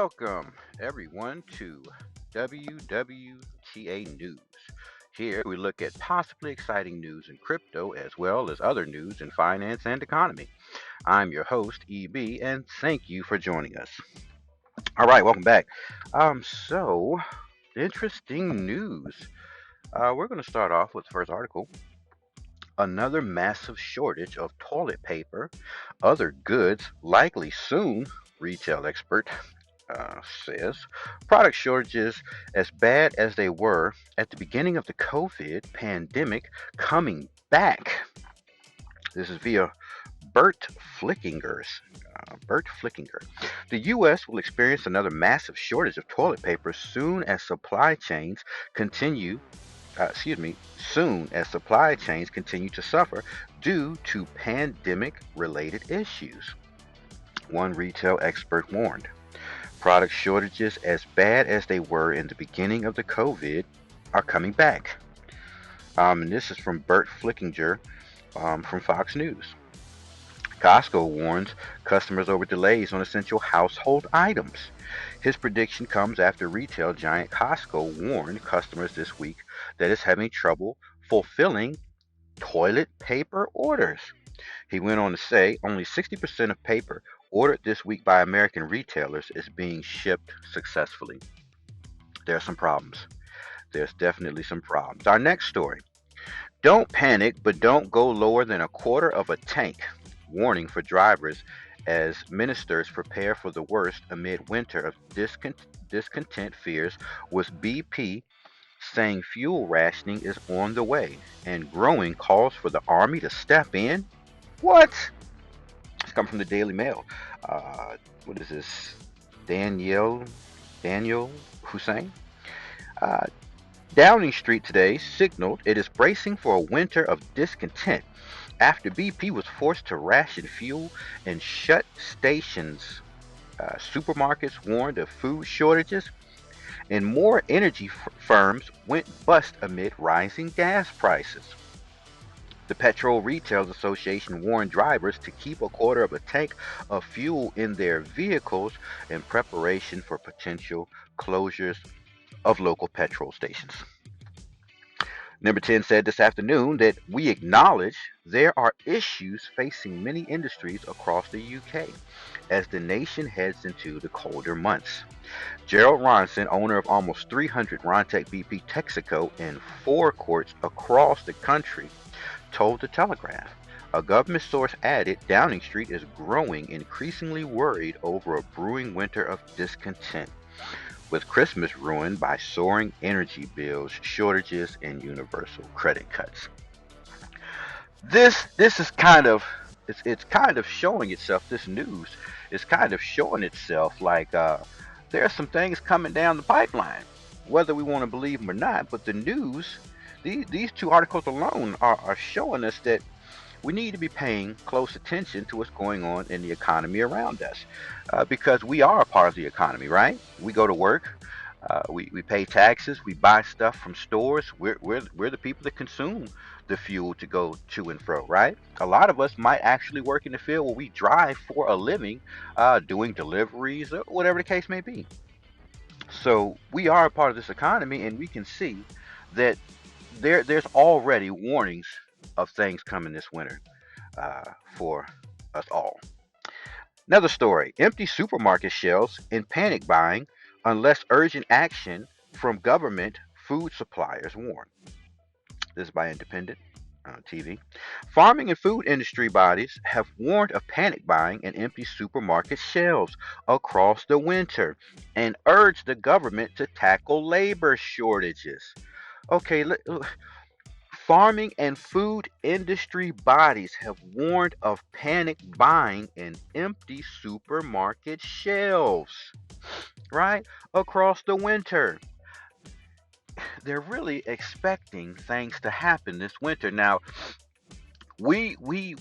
Welcome, everyone, to WWTA News. Here we look at possibly exciting news in crypto as well as other news in finance and economy. I'm your host, EB, and thank you for joining us. All right, welcome back. So, interesting news. We're going to start off with the first article. Another massive shortage of toilet paper, other goods likely soon, retail expert says product shortages as bad as they were at the beginning of the COVID pandemic coming back. This is via Bert Flickinger's. Bert Flickinger. The U.S. will experience another massive shortage of toilet paper soon as supply chains continue. Soon as supply chains continue to suffer due to pandemic-related issues. One retail expert warned. Product shortages as bad as they were in the beginning of the COVID are coming back. And this is from Bert Flickinger from Fox News. Costco warns customers over delays on essential household items. His prediction comes after retail giant Costco warned customers this week that it's having trouble fulfilling toilet paper orders. He went on to say only 60% of paper ordered this week by American retailers is being shipped successfully. There are some problems. There's definitely some problems. Our next story. Don't panic, but don't go lower than a quarter of a tank. Warning for drivers as ministers prepare for the worst amid winter of discontent fears, with BP saying fuel rationing is on the way and growing calls for the Army to step in. What? It's come from the Daily Mail. What is this? Daniel Hussein. Uh, Downing Street today signaled it is bracing for a winter of discontent after BP was forced to ration fuel and shut stations. Supermarkets warned of food shortages, and more energy firms went bust amid rising gas prices. The Petrol Retail Association warned drivers to keep a quarter of a tank of fuel in their vehicles in preparation for potential closures of local petrol stations. Number 10 said this afternoon that we acknowledge there are issues facing many industries across the UK as the nation heads into the colder months. Gerald Ronson, owner of almost 300 Rontec BP Texaco in forecourts across the country, told the Telegraph. A government source added Downing Street is growing increasingly worried over a brewing winter of discontent, with Christmas ruined by soaring energy bills, shortages, and universal credit cuts. This is kind of it's kind of showing itself. This news is kind of showing itself like there are some things coming down the pipeline, whether we want to believe them or not. But the news, these two articles alone are showing us that we need to be paying close attention to what's going on in the economy around us, because we are a part of the economy, right? We go to work, we pay taxes, we buy stuff from stores. We're the people that consume the fuel to go to and fro, right? A lot of us might actually work in the field where we drive for a living, doing deliveries or whatever the case may be. So we are a part of this economy, and we can see that there's already warnings of things coming this winter for us all. Another story: empty supermarket shelves and panic buying unless urgent action from government food suppliers warn. This is by Independent TV. Farming and food industry bodies have warned of panic buying and empty supermarket shelves across the winter and urged the government to tackle labor shortages. Okay, farming and food industry bodies have warned of panic buying and empty supermarket shelves, right? Across the winter. They're really expecting things to happen this winter. Now, we we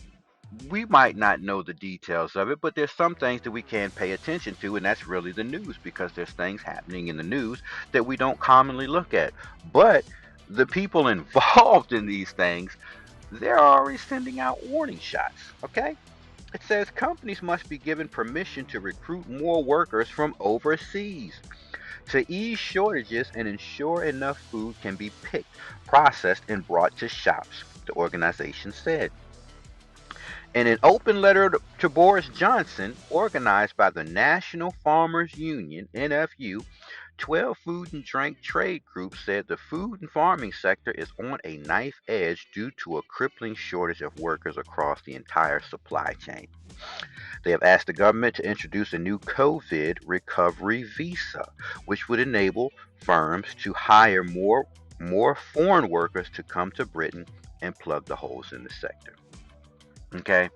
we might not know the details of it, but there's some things that we can pay attention to, and that's really the news, because there's things happening in the news that we don't commonly look at. But the people involved in these things, they're already sending out warning shots, okay? It says companies must be given permission to recruit more workers from overseas to ease shortages and ensure enough food can be picked, processed, and brought to shops, the organization said. In an open letter to Boris Johnson, organized by the National Farmers Union, NFU, 12 food and drink trade groups said the food and farming sector is on a knife edge due to a crippling shortage of workers across the entire supply chain. They have asked the government to introduce a new COVID recovery visa, which would enable firms to hire more foreign workers to come to Britain and plug the holes in the sector. Okay,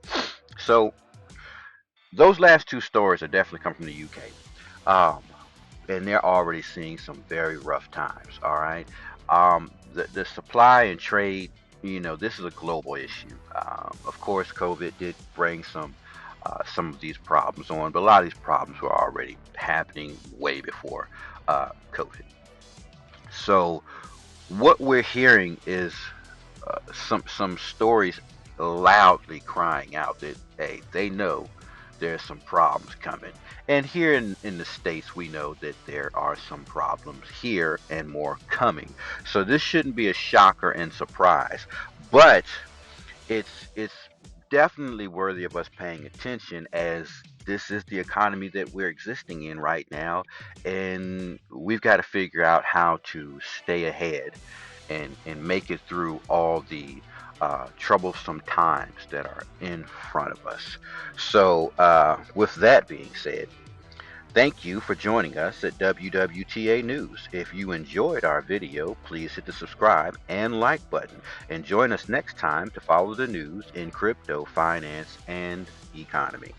so those last two stories are definitely come from the UK. Um, and they're already seeing some very rough times. All right, the supply and trade, this is a global issue. Of course, COVID did bring some of these problems on, but a lot of these problems were already happening way before COVID. So what we're hearing is some stories loudly crying out that hey, they know there's some problems coming. And here in the States, we know that there are some problems here and more coming. So this shouldn't be a shocker and surprise. But it's definitely worthy of us paying attention as this is the economy that we're existing in right now, and we've got to figure out how to stay ahead and make it through all the troublesome times that are in front of us. So, with that being said, thank you for joining us at WWTA News. If you enjoyed our video, please hit the subscribe and like button and join us next time to follow the news in crypto, finance, and economy.